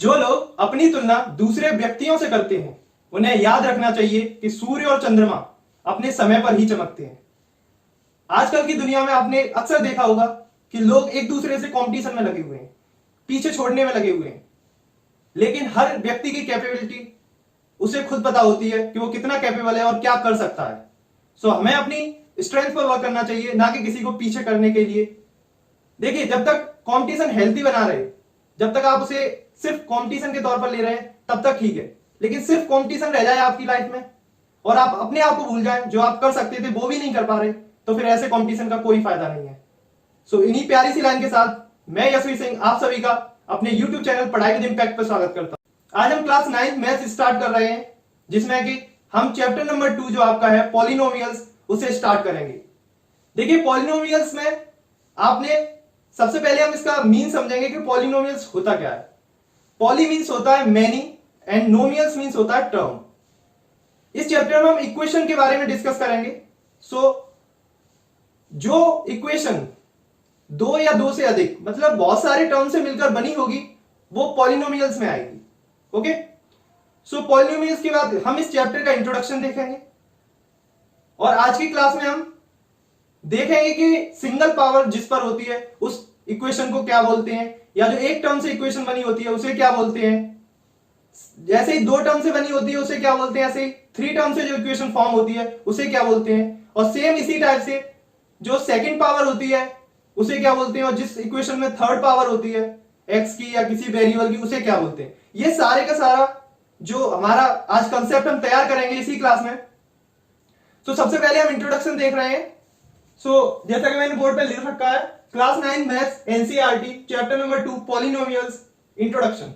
जो लोग अपनी तुलना दूसरे व्यक्तियों से करते हैं उन्हें याद रखना चाहिए कि सूर्य और चंद्रमा अपने समय पर ही चमकते हैं। आजकल की दुनिया में आपने अक्सर देखा होगा कि लोग एक दूसरे से कंपटीशन में लगे हुए हैं, पीछे छोड़ने में लगे हुए हैं, लेकिन हर व्यक्ति की कैपेबिलिटी उसे खुद पता होती है कि वो कितना कैपेबल है और क्या कर सकता है। सो हमें अपनी स्ट्रेंथ पर वर्क करना चाहिए, ना कि किसी को पीछे करने के लिए। देखिए, जब तक कंपटीशन हेल्थी बना रहे, जब तक आप उसे सिर्फ कंपटीशन के तौर पर ले रहे हैं तब तक ठीक है, लेकिन सिर्फ कंपटीशन रह जाए आपकी लाइफ में और आप अपने आप को भूल जाएं, जो आप कर सकते थे वो भी नहीं कर पा रहे, तो फिर ऐसे कंपटीशन का कोई फायदा नहीं है। सो इन्हीं प्यारी सी लाइन के साथ मैं यशवी सिंह आप सभी का अपने YouTube चैनल पढ़ाई विद इम्पैक्ट पर स्वागत करता हूं। आज हम क्लास 9 मैथ्स स्टार्ट कर रहे हैं, जिसमें कि हम चैप्टर नंबर 2 जो आपका है पॉलिनोमियल्स, उसे स्टार्ट करेंगे। देखिए, पॉलिनोमियल्स में आपने सबसे पहले हम इसका मीन समझेंगे कि पॉलिनोमियल्स होता क्या है। पॉली मीन्स होता है मैनी एंड नोमियल्स मीन्स होता है टर्म। इस चैप्टर में हम इक्वेशन के बारे में डिस्कस करेंगे। जो इक्वेशन दो या दो से अधिक मतलब बहुत सारे टर्म से मिलकर बनी होगी वो पॉलिनोमियल्स में आएगी। ओके, सो पॉलिनोमियल्स के बाद हम इस चैप्टर का इंट्रोडक्शन देखेंगे और आज की क्लास में हम देखेंगे कि सिंगल पावर जिस पर होती है उस इक्वेशन को क्या बोलते हैं, या जो एक टर्म से इक्वेशन बनी होती है उसे क्या बोलते हैं। जैसे ही दो टर्म से बनी होती है उसे क्या बोलते हैं, ऐसे ही थ्री टर्म से जो इक्वेशन फॉर्म होती है उसे क्या बोलते हैं। और सेम इसी टाइप से जो सेकंड पावर होती है उसे क्या बोलते हैं, और जिस इक्वेशन में थर्ड पावर होती है एक्स की या किसी वेरिएबल की उसे क्या बोलते हैं। ये सारे का सारा जो हमारा आज कंसेप्ट हम तैयार करेंगे इसी क्लास में। तो सबसे पहले हम इंट्रोडक्शन देख रहे हैं। जैसा कि मैंने बोर्ड पे लिख रखा है, class 9 maths NCERT chapter number 2 polynomials introduction.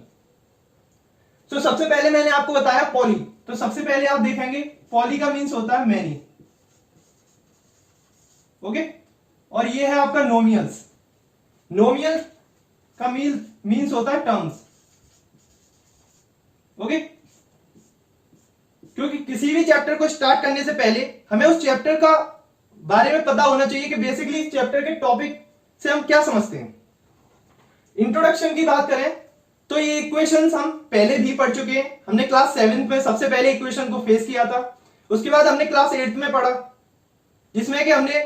सबसे पहले मैंने आपको बताया पॉली, तो सबसे पहले आप देखेंगे पॉली का मीन्स होता है मैनी। ओके, और ये है आपका नोमियल्स। नोमियल का मीन्स होता है टर्म्स। ओके, क्योंकि किसी भी चैप्टर को स्टार्ट करने से पहले हमें उस चैप्टर का बारे में पता होना चाहिए कि बेसिकली इस चैप्टर के टॉपिक से हम क्या समझते हैं। इंट्रोडक्शन की बात करें तो ये इक्वेशंस हम पहले भी पढ़ चुके हैं। हमने क्लास 7 में सबसे पहले इक्वेशन को फेस किया था। उसके बाद हमने क्लास 8 में पढ़ा, जिसमें कि हमने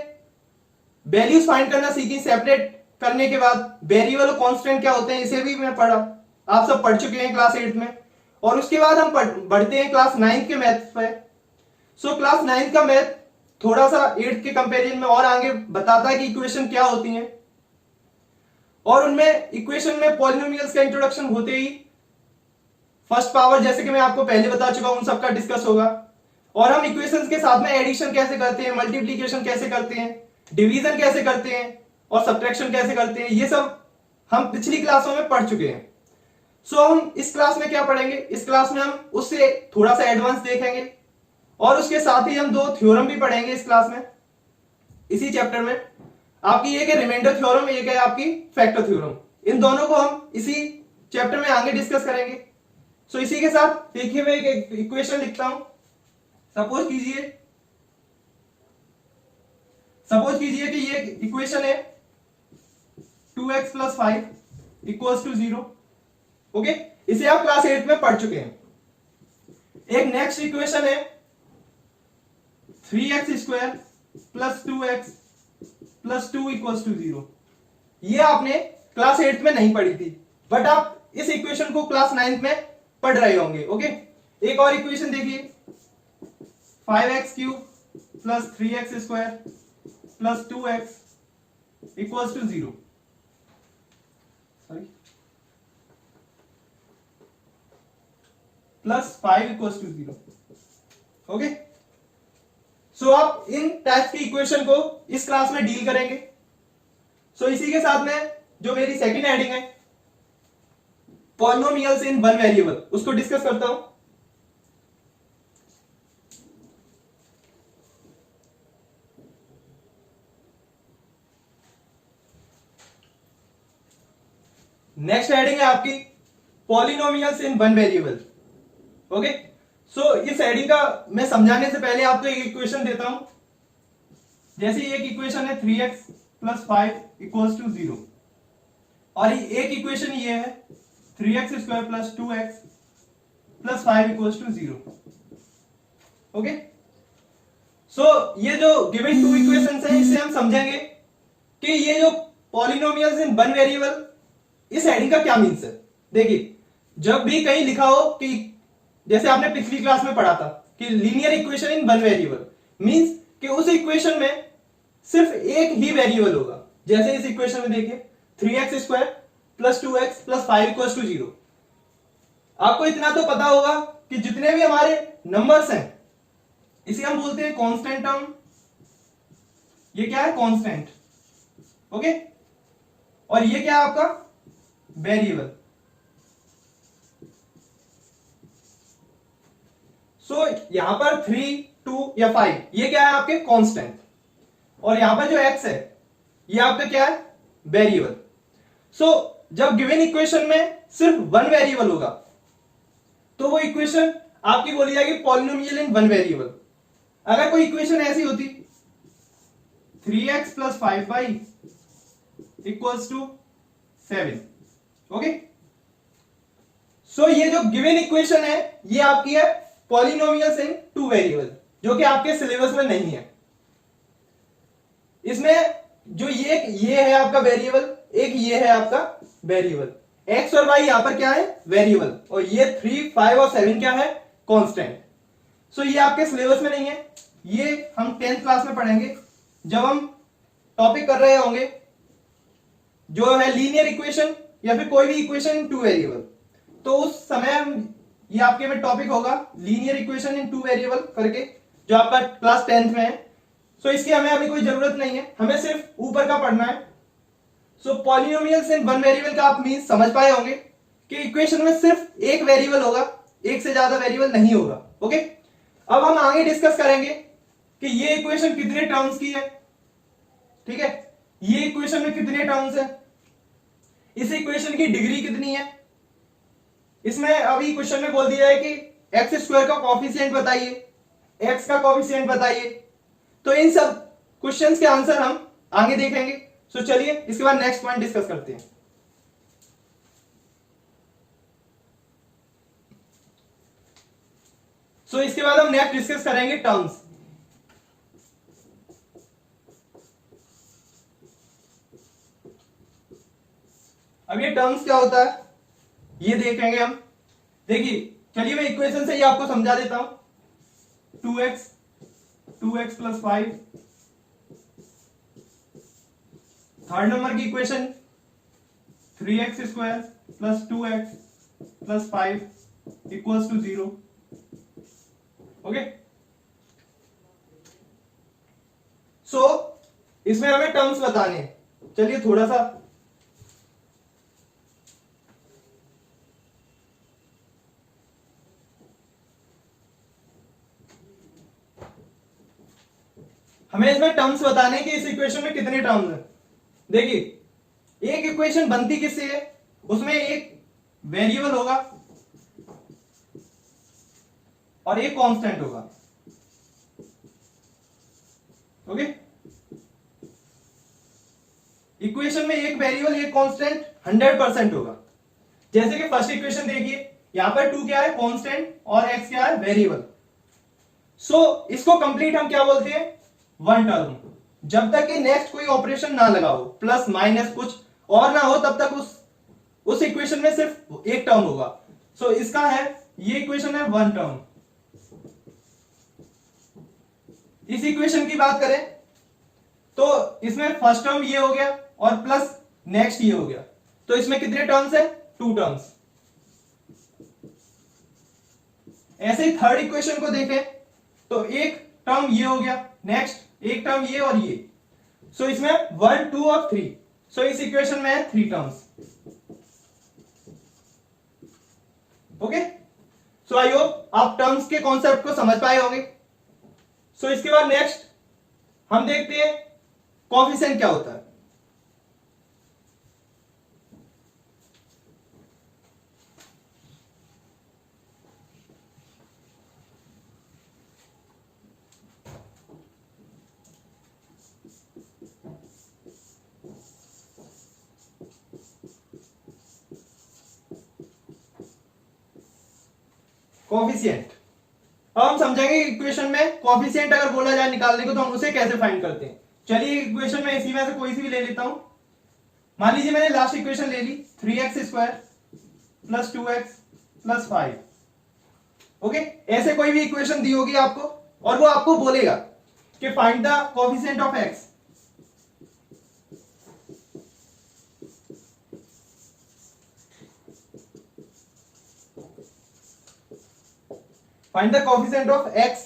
वैल्यूज फाइंड करना सीखी। सेपरेट करने के बाद वेरिएबल और कांस्टेंट क्या होते हैं इसे भी मैं पढ़ा, आप सब पढ़ चुके हैं क्लास 8 में। और उसके बाद हम बढ़ते हैं क्लास 9 के मैथ पे। क्लास 9 का मैथ थोड़ा सा 8 के कंपैरिजन में और आगे बताता है कि इक्वेशन क्या होती हैं, और उनमें इक्वेशन में पॉलिनोमियल्स का इंट्रोडक्शन होते ही फर्स्ट पावर, जैसे कि मैं आपको पहले बता चुका हूं, उन सबका डिस्कस होगा। और हम इक्वेशंस के साथ में एडिशन कैसे करते हैं, मल्टीप्लीकेशन कैसे करते हैं, डिवीजन कैसे करते हैं और सब्ट्रैक्शन कैसे करते हैं, ये सब हम पिछली क्लासों में पढ़ चुके हैं। हम इस क्लास में क्या पढ़ेंगे, इस क्लास में हम उससे थोड़ा सा एडवांस देखेंगे और उसके साथ ही हम दो थ्योरम भी पढ़ेंगे इस क्लास में, इसी चैप्टर में। आपकी एक है रिमाइंडर थ्योरम, एक है आपकी फैक्टर थ्योरम। इन दोनों को हम इसी चैप्टर में आगे डिस्कस करेंगे। इसी के साथ देखिए मैं एक इक्वेशन लिखता हूं। सपोज कीजिए कि ये इक्वेशन है 2x + 5 = 0। ओके, इसे आप क्लास 8 में पढ़ चुके हैं। एक नेक्स्ट इक्वेशन है 3x² + 2x + 2 = 0। ये आपने क्लास 8 में नहीं पढ़ी थी, बट आप इस इक्वेशन को क्लास 9 में पढ़ रहे होंगे। ओके, एक और इक्वेशन देखिए 5x³ + 3x² + 2x = 0। Sorry, +5 = 0। Okay, आप इन टाइप्स की इक्वेशन को इस क्लास में डील करेंगे। इसी के साथ में जो मेरी सेकंड हेडिंग है पॉलिनोमियल्स इन वन वेरिएबल, उसको डिस्कस करता हूं। नेक्स्ट हेडिंग है आपकी polynomials in one variable. Okay, इस हेडिंग का मैं समझाने से पहले आपको एक इक्वेशन देता हूं। जैसे एक इक्वेशन है 3x + 5 = 0, और एक इक्वेशन ये है 3x² plus 2x plus 5 equals to 0। Okay, so ये जो गिवन टू इक्वेशंस हैं इससे हम समझेंगे कि ये जो पॉलिनोमियल्स इन वन वेरिएबल, इस हेडिंग का क्या मीन्स है। देखिए, जब भी कहीं लिखा हो कि जैसे आपने पिछली क्लास में पढ़ा था कि linear equation in one variable means कि उस इक्वेशन में सिर्फ एक ही वेरिएबल होगा। जैसे इस इक्वेशन में देखिए 3x² plus 2x plus 5 equals to 0। आपको इतना तो पता होगा कि जितने भी हमारे नंबर्स हैं इसे हम बोलते हैं कांस्टेंट टर्म। ये क्या है? कांस्टेंट। ओके, और ये क्या है आपका? वेरिएबल। सो यहां पर 3, 2 या 5 ये क्या है? आपके कांस्टेंट। और यहां पर जो x है ये आपका क्या है? वेरिएबल। सो जब गिवन इक्वेशन में सिर्फ वन वेरिएबल होगा तो वो इक्वेशन आपकी बोली जाएगी पॉलिनोमियल इन वन वेरिएबल। अगर कोई इक्वेशन ऐसी होती 3x plus 5y equals to 7। Okay, so ये जो गिवन इक्वेशन है ये आपकी है पॉलिनोमियल्स इन टू वेरिएबल, जो कि आपके सिलेबस में नहीं है। इसमें जो ये है आपका वेरिएबल, एक ये है आपका वेरिएबल। x और y यहां पर क्या है? वेरिएबल। और ये 3, 5 और 7 क्या है? कांस्टेंट। सो ये आपके सिलेबस में नहीं है, ये हम 10th क्लास में पढ़ेंगे जब हम टॉपिक कर रहे होंगे जो है लीनियर इक्वेशन या फिर कोई भी इक्वेशन इन टू वेरिएबल। तो उस समय ये आपके में टॉपिक होगा linear equation in two variable करके, जो आपका क्लास 10th में है। सो इसकी हमें अभी कोई जरूरत नहीं है, हमें सिर्फ ऊपर का पढ़ना है। सो पॉलिनोमियल्स इन वन वेरिएबल का आप मींस समझ पाए होंगे कि इक्वेशन में सिर्फ एक वेरिएबल होगा, एक से ज्यादा वेरिएबल नहीं होगा। ओके, अब हम आगे डिस्कस करेंगे कि ये इक्वेशन कितने टर्म्स की है। ठीक है, ये इक्वेशन में कितने टर्म्स है, इस इक्वेशन की डिग्री कितनी है। इसमें अभी क्वेश्चन में बोल दिया है कि x² का कॉफिशिएंट बताइए, x का कॉफिशिएंट बताइए। तो इन सब क्वेश्चंस के आंसर हम आगे देखेंगे। सो चलिए इसके बाद नेक्स्ट पॉइंट डिस्कस करते हैं। सो इसके बाद हम नेक्स्ट डिस्कस करेंगे टर्म्स। अब ये टर्म्स क्या होता है ये देखेंगे हम। देखिए, चलिए मैं इक्वेशन से ही आपको समझा देता हूं। 2x प्लस 5, थर्ड नंबर की equation 3x² plus 2x plus 5 equals to 0। Okay, so इसमें हमें टर्म्स बताने हैं। चलिए थोड़ा सा हमें इसमें टर्म्स बताने कि इस इक्वेशन में कितने टर्म्स हैं। देखिए, एक इक्वेशन बनती किससे है? उसमें एक वेरिएबल होगा और एक कांस्टेंट होगा। ओके, इक्वेशन में एक वेरिएबल एक कांस्टेंट 100% होगा। जैसे कि फर्स्ट इक्वेशन देखिए, यहां पर 2 क्या है? कांस्टेंट, और x क्या है? वेरिएबल। सो इसको कंप्लीट हम क्या बोलते हैं? One term. जब तक कि नेक्स्ट कोई ऑपरेशन ना लगा हो, प्लस माइनस कुछ और ना हो, तब तक उस इक्वेशन में सिर्फ एक टर्म होगा। सो इसका है, ये इक्वेशन है वन टर्म। इस इक्वेशन की बात करें तो इसमें फर्स्ट टर्म ये हो गया और प्लस नेक्स्ट ये हो गया। तो इसमें कितने टर्म्स है? 2 टर्म्स। ऐसे ही थर्ड इक्वेशन को देखें तो एक टर्म ये हो गया, नेक्स्ट एक टर्म ये और ये। सो इसमें 1, 2 और 3। सो इस इक्वेशन में है 3 terms. Okay, so I hope आप टर्म्स के कॉन्सेप्ट को समझ पाए होंगे। सो इसके बाद नेक्स्ट हम देखते हैं कॉफिशिएंट क्या होता है। कोफिशिएंट। अब हम समझेंगे इक्वेशन में कोफिशिएंट अगर बोला जाए निकालने को तो हम उसे कैसे फाइंड करते हैं। चलिए इक्वेशन में इसी में से कोई सी भी ले लेता हूं। मान लीजिए मैंने लास्ट इक्वेशन ले ली 3x² plus 2x plus 5। Okay, ऐसे कोई भी इक्वेशन दी होगी आपको और वो आपको बोलेगा कि find the coefficient of x। Find the coefficient of x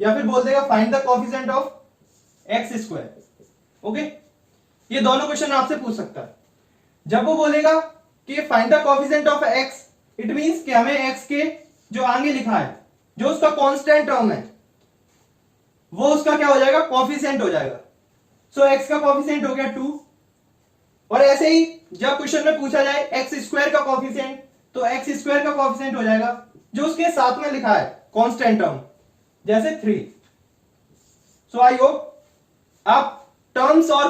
या फिर बोल देगा find the coefficient of x²। Okay, ये दोनों क्वेश्चन आपसे पूछ सकता है। जब वो बोलेगा कि find the coefficient of x, it means कि हमें x के जो आगे लिखा है जो उसका कांस्टेंट टर्म है वो उसका क्या हो जाएगा, कोफिशिएंट हो जाएगा। सो x का कोफिशिएंट हो गया 2। और ऐसे ही जब क्वेश्चन में पूछा जाए x² का कोफिशिएंट तो x² का कोफिशिएंट हो जाएगा जो उसके साथ में लिखा है कांस्टेंट टर्म, जैसे 3। सो आई होप आप टर्म्स और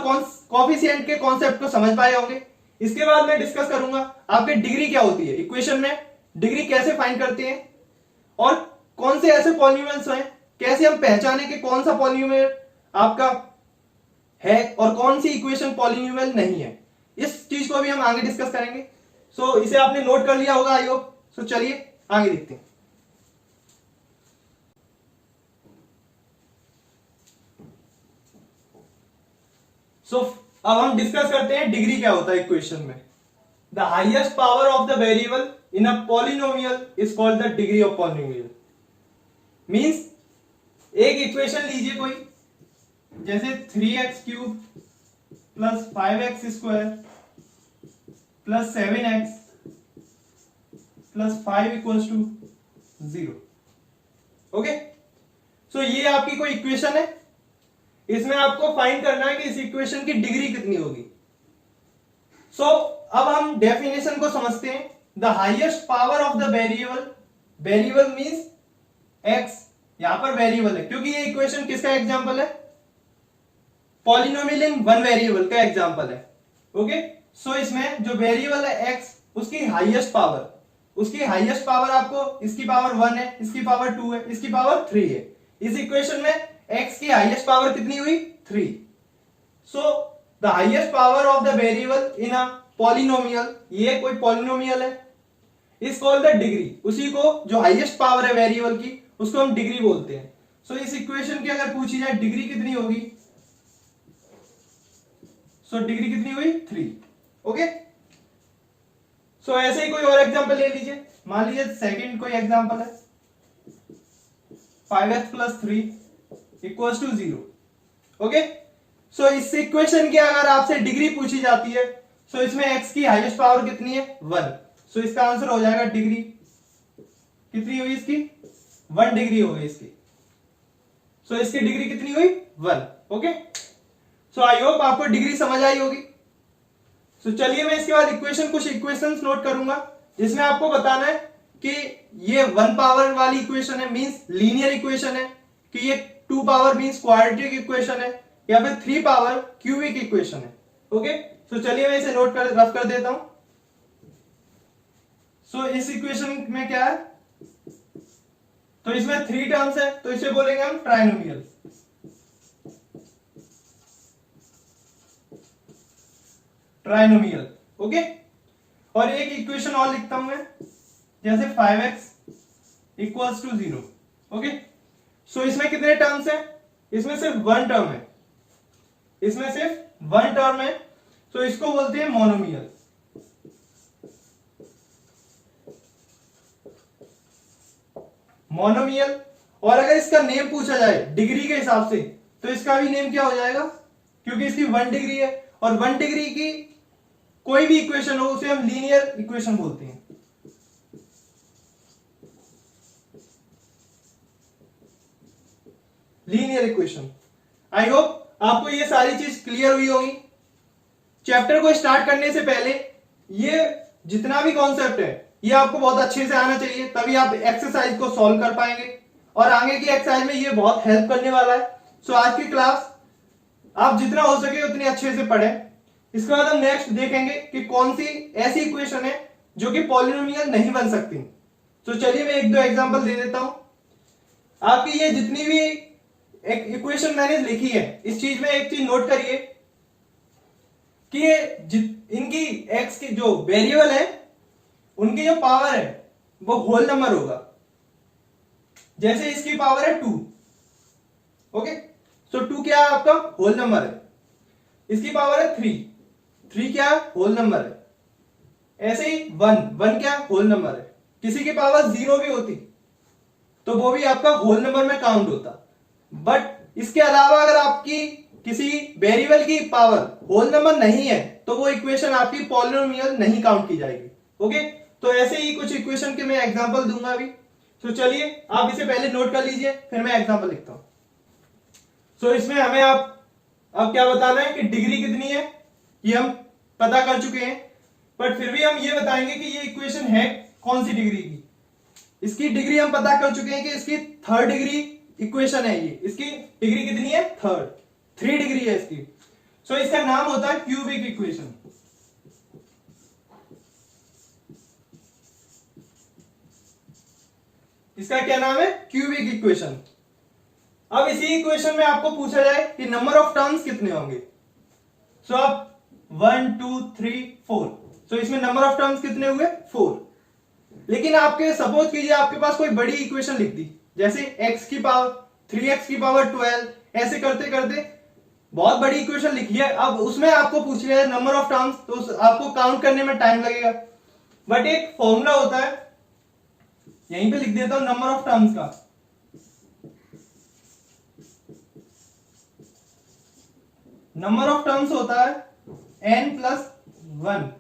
कोफिशिएंट के कॉन्सेप्ट को समझ पाए होंगे। इसके बाद मैं डिस्कस करूंगा आपके डिग्री क्या होती है, इक्वेशन में डिग्री कैसे फाइंड करते हैं और कौन से ऐसे पॉलिनोमियल्स हैं, कैसे हम पहचाने कि कौन सा पॉलिनोमियल आपका है और कौन सी इक्वेशन पॉलिनोमियल नहीं है। इस चीज को भी हम आगे डिस्कस करेंगे। सो इसे आपने नोट कर लिया होगा आई होप। सो चलिए आगे देखते हैं। सो अब हम डिस्कस करते हैं डिग्री क्या होता है इक्वेशन में। The highest power of the variable in a polynomial is called the degree of polynomial. Means एक इक्वेशन लीजिए कोई, जैसे 3x³ plus 5x² plus 7x plus 5 equals to 0। Okay, so ये आपकी कोई इक्वेशन है। इसमें आपको फाइंड करना है कि इस इक्वेशन की डिग्री कितनी होगी। सो अब हम डेफिनेशन को समझते हैं। The highest power of the variable, variable means x, यहां पर वेरिएबल है क्योंकि ये इक्वेशन किसका एग्जांपल है, पॉलिनोमियल इन वन वेरिएबल का एग्जांपल है। ओके, सो इसमें जो वेरिएबल है x उसकी हाईएस्ट पावर, उसकी हाईएस्ट पावर आपको इसकी पावर 1 है, इसकी पावर 2 है, इसकी पावर 3 है। इस इक्वेशन में x की हाईएस्ट पावर कितनी हुई, 3। So the highest power of the variable in a polynomial, ये कोई पॉलिनोमियल है, इज कॉल्ड द डिग्री। उसी को जो हाईएस्ट पावर है वेरिएबल की उसको हम डिग्री बोलते हैं। सो इस इक्वेशन की अगर पूछी जाए डिग्री कितनी होगी, सो डिग्री कितनी हुई, 3। ओके, सो ऐसे ही कोई और एग्जांपल ले लीजिए। मान लीजिए सेकंड कोई एग्जांपल है 5x plus 3 equals to 0। Okay, so इस इक्वेशन की अगर आपसे डिग्री पूछी जाती है सो इसमें x की हाईएस्ट पावर कितनी है, 1। सो इसका आंसर हो जाएगा डिग्री कितनी हुई इसकी, 1 डिग्री हो गई इसकी। सो इसकी डिग्री कितनी हुई, 1। ओके, सो आई होप आपको डिग्री समझ आई होगी। सो चलिए मैं इसके बाद इक्वेशन, कुछ इक्वेशंस नोट करूंगा जिसमें आपको बताना है कि ये 1 पावर वाली इक्वेशन है मींस लीनियर इक्वेशन है, कि ये 2 पावर मींस क्वाड्रेटिक इक्वेशन है, या फिर 3 पावर क्यूबिक इक्वेशन है। ओके, सो चलिए मैं इसे नोट कर रफ कर देता हूं। सो इस इक्वेशन में क्या है, तो इसमें 3 टर्म्स है तो इसे बोलेंगे हम ट्राइनोमियल। ट्राइनोमियल। ओके, और एक इक्वेशन और लिखता हूं मैं, जैसे 5x equals to 0। Okay, so इसमें कितने टर्म्स हैं, इसमें सिर्फ 1 टर्म है, इसमें सिर्फ 1 टर्म है, तो इसको बोलते हैं मोनोमियल। मोनोमियल। और अगर इसका नेम पूछा जाए डिग्री के हिसाब से तो इसका भी नेम क्या हो जाएगा, क्योंकि इसकी 1 डिग्री है और 1 डिग्री की कोई भी इक्वेशन हो उसे हम लीनियर इक्वेशन बोलते हैं। Linear equation. आई होप आपको ये सारी चीज क्लियर हुई होगी। चैप्टर को स्टार्ट करने से पहले ये जितना भी कॉन्सेप्ट है ये आपको बहुत अच्छे से आना चाहिए, तभी आप एक्सरसाइज को सॉल्व कर पाएंगे और आगे की एक्सरसाइज में ये बहुत हेल्प करने वाला है। सो आज की क्लास आप जितना हो सके उतनी अच्छे से पढ़ें। इसके बाद हम नेक्स्ट देखेंगे कि कौन सी ऐसी इक्वेशन है जो कि पॉलिनोमियल नहीं बन सकती। तो चलिए मैं एक दो एग्जांपल दे देता हूं। आपकी ये जितनी भी एक इक्वेशन मैंने लिखी है, इस चीज में एक चीज नोट करिए कि ये इनकी एक्स की जो वेरिएबल है उनकी जो पावर है वो होल नंबर होगा। जैसे इसकी पावर है 2, ओके, सो 2 क्या है आपका होल नंबर है। इसकी पावर है 3, 3 क्या है होल नंबर है। ऐसे ही 1 क्या होल नंबर है। किसी की पावर 0 भी होती तो वो भी आपका होल नंबर में काउंट होता। बट इसके अलावा अगर आपकी किसी वेरिएबल की पावर होल नंबर नहीं है तो वो इक्वेशन आपकी पॉलिनोमियल नहीं काउंट की जाएगी। ओके, तो ऐसे ही कुछ इक्वेशन के मैं एग्जांपल दूंगा अभी। तो चलिए आप इसे पहले नोट कर लीजिए, फिर मैं एग्जांपल लिखता हूं। सो इसमें हमें अब क्या बताना है कि डिग्री कितनी है ये हम पता कर चुके हैं, बट फिर भी हम ये बताएंगे कि ये इक्वेशन है कौन सी डिग्री की। इसकी डिग्री हम पता कर चुके हैं कि इसकी 3rd डिग्री इक्वेशन है ये। इसकी डिग्री कितनी है 3 डिग्री है इसकी। सो इसका नाम होता है क्यूबिक इक्वेशन। इसका क्या नाम है क्यूबिक इक्वेशन। अब इसी इक्वेशन में आपको पूछा जाए कि नंबर ऑफ टर्म्स कितने होंगे। सो आप 1 2 3 4, सो इसमें नंबर ऑफ टर्म्स कितने हुए 4। लेकिन आपके सपोज कीजिए आपके पास कोई बड़ी इक्वेशन लिख दी, जैसे x की पावर 3x की पावर 12, ऐसे करते करते बहुत बड़ी इक्वेशन लिखी है। अब उसमें आपको पूछ लिया है नंबर ऑफ टर्म्स, तो आपको काउंट करने में टाइम लगेगा। बट एक फॉर्मूला होता है, यहीं पे लिख देता हूं नंबर ऑफ टर्म्स का। नंबर ऑफ टर्म्स होता है n+1।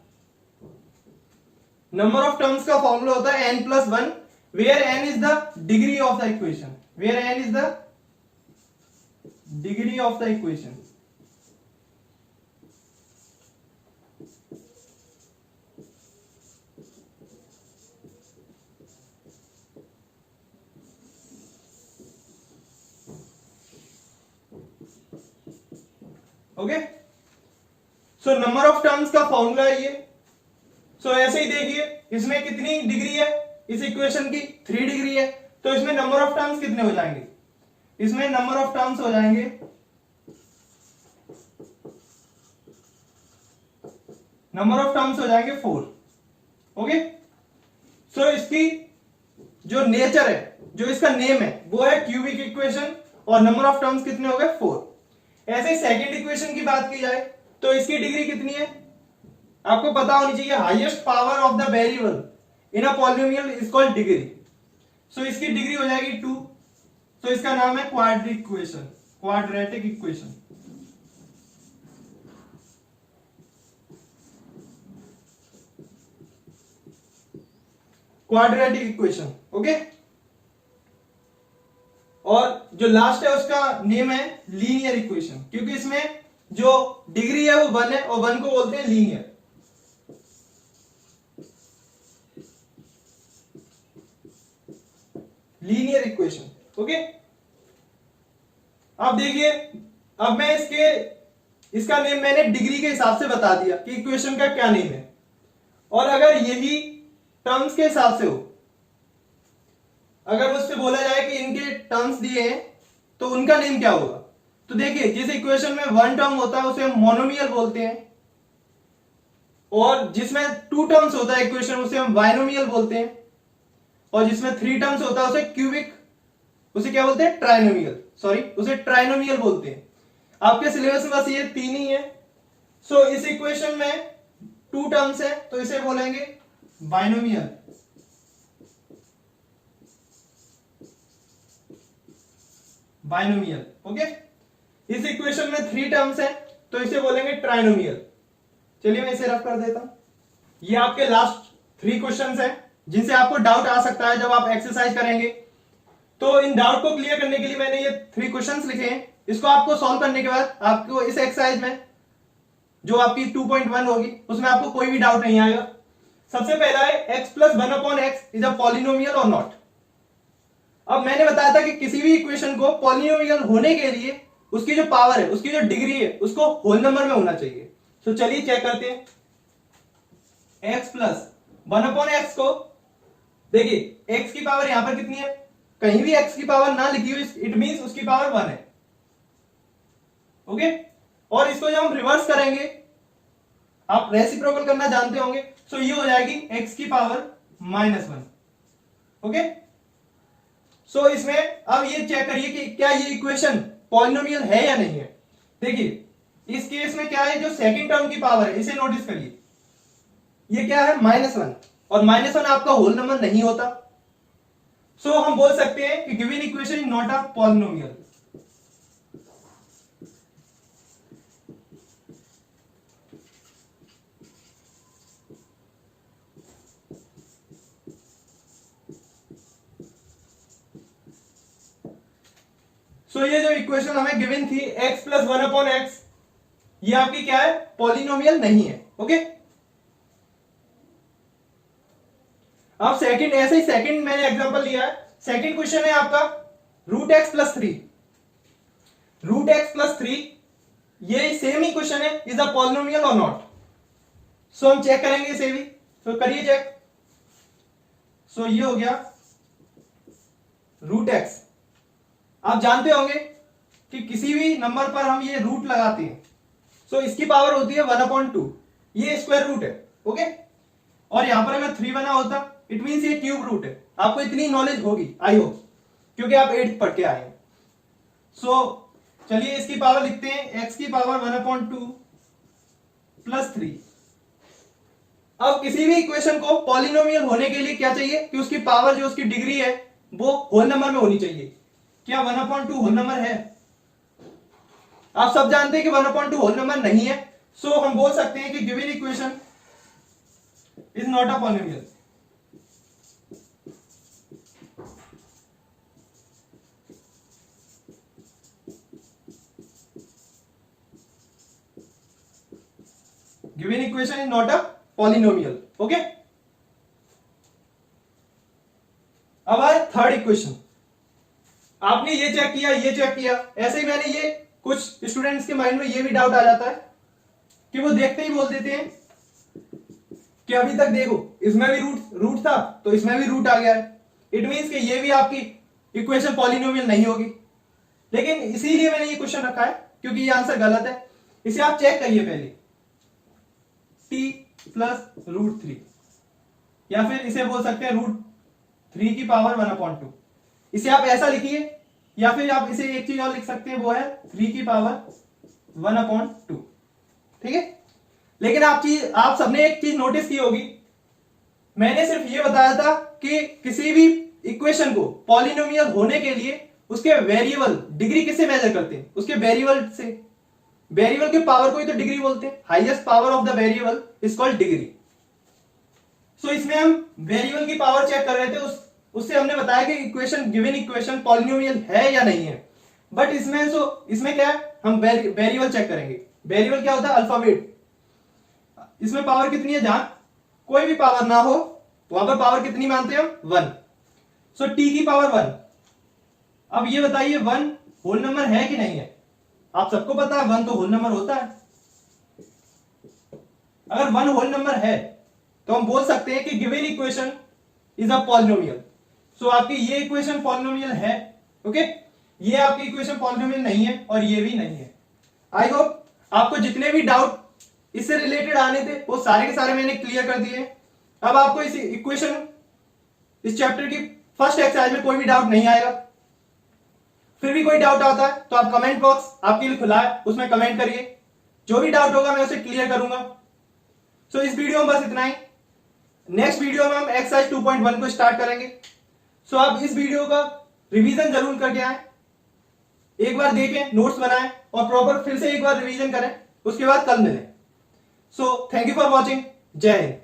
नंबर ऑफ टर्म्स का फॉर्मूला होता है n+1, where n is the degree of the equation, where n is the degree of the equation. Okay, so number of terms का formula है ये। सो ऐसे ही देखिए इसमें कितनी डिग्री है इस इक्वेशन की 3 डिग्री है, तो इसमें नंबर ऑफ टर्म्स कितने हो जाएंगे, इसमें नंबर ऑफ टर्म्स हो जाएंगे नंबर ऑफ टर्म्स हो जाएंगे 4। ओके, सो इसकी जो नेचर है, जो इसका नेम है वो है क्यूबिक इक्वेशन, और नंबर ऑफ टर्म्स कितने हो गए 4। ऐसे सेकंड इक्वेशन की बात की जाए तो इसकी डिग्री कितनी है आपको पता होनी चाहिए। Highest power of the variable in a polynomial is called degree. So इसकी डिग्री हो जाएगी 2। तो इसका नाम है quadratic equation, quadratic equation. Quadratic equation, okay. और जो लास्ट है उसका नेम है लीनियर इक्वेशन, क्योंकि इसमें जो डिग्री है वो 1 है और 1 को बोलते हैं लीनियर। Linear equation, okay. अब देखिए, अब मैं इसका नेम मैंने डिग्री के हिसाब से बता दिया कि इक्वेशन का क्या नेम है, और अगर यही टर्म्स के हिसाब से हो, अगर मुझसे बोला जाए कि इनके टर्म्स दिए हैं तो उनका नेम क्या होगा, तो देखिए जिस इक्वेशन में 1 टर्म होता है उसे हम मोनोमियल बोलते हैं, और जिसमें 2 टर्म्स होता है इक्वेशन उसे हम बाइनोमियल बोलते हैं, और जिसमें 3 टर्म्स होता है उसे क्यूबिक, उसे क्या बोलते हैं ट्राइनोमियल, सॉरी उसे ट्राइनोमियल बोलते हैं। आपके सिलेबस में बस ये 3 ही है। सो इस इक्वेशन में 2 टर्म्स है तो इसे बोलेंगे बाइनोमियल, बाइनोमियल, ओके। इस इक्वेशन में 3 टर्म्स है तो इसे बोलेंगे ट्राइनोमियल। चलिए मैं इसे रफ कर देता हूं। ये आपके लास्ट 3 क्वेश्चंस हैं जिनसे आपको डाउट आ सकता है जब आप एक्सरसाइज करेंगे। तो इन डाउट को क्लियर करने के लिए मैंने ये 3 क्वेश्चंस लिखे हैं। इसको आपको सॉल्व करने के बाद आपको इस एक्सरसाइज में जो आपकी 2.1 होगी उसमें आपको कोई भी डाउट नहीं आएगा। सबसे पहला है x + 1/x is a polynomial और नॉट। अब मैंने बताया था कि किसी भी इक्वेशन को पॉलिनोमियल होने के लिए उसकी जो पावर है, उसकी जो डिग्री है, उसको होल नंबर में होना चाहिए। तो चलिए चेक करते हैं। x + 1/x को देखिए x की पावर यहां पर कितनी है, कहीं भी x की पावर ना लिखी हुई, इट मींस उसकी पावर 1 है। ओके, और इसको जब हम रिवर्स करेंगे, आप रेसिप्रोकल करना जानते होंगे, सो ये हो जाएगी x की पावर -1। ओके, सो इसमें अब ये चेक करिए कि क्या ये इक्वेशन पॉलिनोमियल है या नहीं है। देखिए इस केस में क्या है, जो सेकंड टर्म की पावर है इसे नोटिस करिए, ये क्या है -1, और -1 आपका होल नंबर नहीं होता, सो हम बोल सकते हैं कि given equation is not a polynomial. So ये जो इक्वेशन हमें गिवन थी x + 1/x, ये आपकी क्या है, पॉलिनोमियल नहीं है। ओके, अब सेकंड, ऐसे ही सेकंड मैंने एग्जांपल लिया है, सेकंड क्वेश्चन है आपका √x + 3। √x + 3 ये सेम ही क्वेश्चन है, इज अ पॉलिनोमियल और नॉट। सो हम चेक करेंगे इसे भी, तो करिए चेक। सो ये हो गया √x। आप जानते होंगे कि किसी भी नंबर पर हम ये रूट लगाते हैं, सो इसकी पावर होती है 1/2, ये स्क्वायर रूट है। ओके, और यहां पर अगर 3 बना होता, इट मींस ये क्यूब रूट है। आपको इतनी नॉलेज होगी आई होप, क्योंकि आप 8th पढ़ के आए हैं। सो चलिए इसकी पावर लिखते हैं, x की पावर 1/2 + 3। अब किसी भी इक्वेशन को पॉलिनोमियल होने के लिए क्या चाहिए कि उसकी पावर, जो उसकी डिग्री है, वो होल नंबर में होनी चाहिए। क्या 1/2 होल नंबर है? आप सब जानते हैं कि 1/2 होल नंबर नहीं है, सो हम बोल सकते हैं कि given equation is not a polynomial. Given equation is not a polynomial. Okay, अब आए थर्ड इक्वेशन। आपने ये चेक किया, ये चेक किया, ऐसे ही मैंने ये, कुछ स्टूडेंट्स के माइंड में ये भी डाउट आ जाता है कि वो देखते ही बोल देते हैं कि अभी तक देखो इसमें भी रूट था, तो इसमें भी रूट आ गया है, इट मींस कि ये भी आपकी इक्वेशन पॉलिनोमियल नहीं होगी। लेकिन इसीलिए मैंने ये क्वेश्चन रखा है क्योंकि ये आंसर गलत है। इसे आप चेक करिए पहले, t + √3, या फिर इसे बोल सकते हैं √3 की पावर 1/2। इसे आप ऐसा लिखिए, या फिर आप इसे एक चीज और लिख सकते हैं, वो है 3 की पावर 1/2। ठीक है, लेकिन आप सबने एक चीज नोटिस की होगी, मैंने सिर्फ ये बताया था कि किसी भी इक्वेशन को पॉलिनोमियल होने के लिए उसके वेरिएबल डिग्री किससे मेजर करते हैं, उसके वेरिएबल से। वेरिएबल के पावर को ही तो डिग्री बोलते हैं, highest power of the variable is called degree. So इसमें हम वेरिएबल की पावर चेक कर रहे थे, उससे हमने बताया कि इक्वेशन, गिवन इक्वेशन पॉलिनोमियल है या नहीं है। बट इसमें क्या है, हम वेरिएबल चेक करेंगे। वेरिएबल क्या होता है, अल्फाबेट। इसमें पावर कितनी है, जहां कोई भी पावर ना हो वहां पर पावर कितनी मानते हैं हम, 1। सो t की पावर 1। अब ये बताइए 1 होल नंबर है कि नहीं है? आप सबको पता है 1 तो होल नंबर होता है। अगर 1 होल नंबर है तो हम बोल सकते हैं कि given equation is a polynomial. So आपकी ये इक्वेशन पॉलिनोमियल है। ओके, ये आपकी इक्वेशन पॉलिनोमियल नहीं है और ये भी नहीं है। आई होप आपको जितने भी डाउट इससे रिलेटेड आने थे वो सारे के सारे मैंने क्लियर कर दिए। अब आपको इस इक्वेशन, इस चैप्टर की फर्स्ट एक्सरसाइज में कोई भी डाउट नहीं आएगा। फिर भी कोई डाउट आता है तो आप कमेंट बॉक्स आपके लिए खुला है, उसमें कमेंट करिए, जो भी डाउट होगा मैं उसे क्लियर करूंगा। सो इस वीडियो में बस इतना ही। नेक्स्ट वीडियो में हम एक्सरसाइज 2.1 को स्टार्ट करेंगे। सो आप इस वीडियो का रिवीजन जरूर करके आए, एक बार देखें, नोट्स बनाएं और प्रॉपर फिर से एक बार रिवीजन करें, उसके बाद कल मिलें। So thank you for watching. जय हिंद।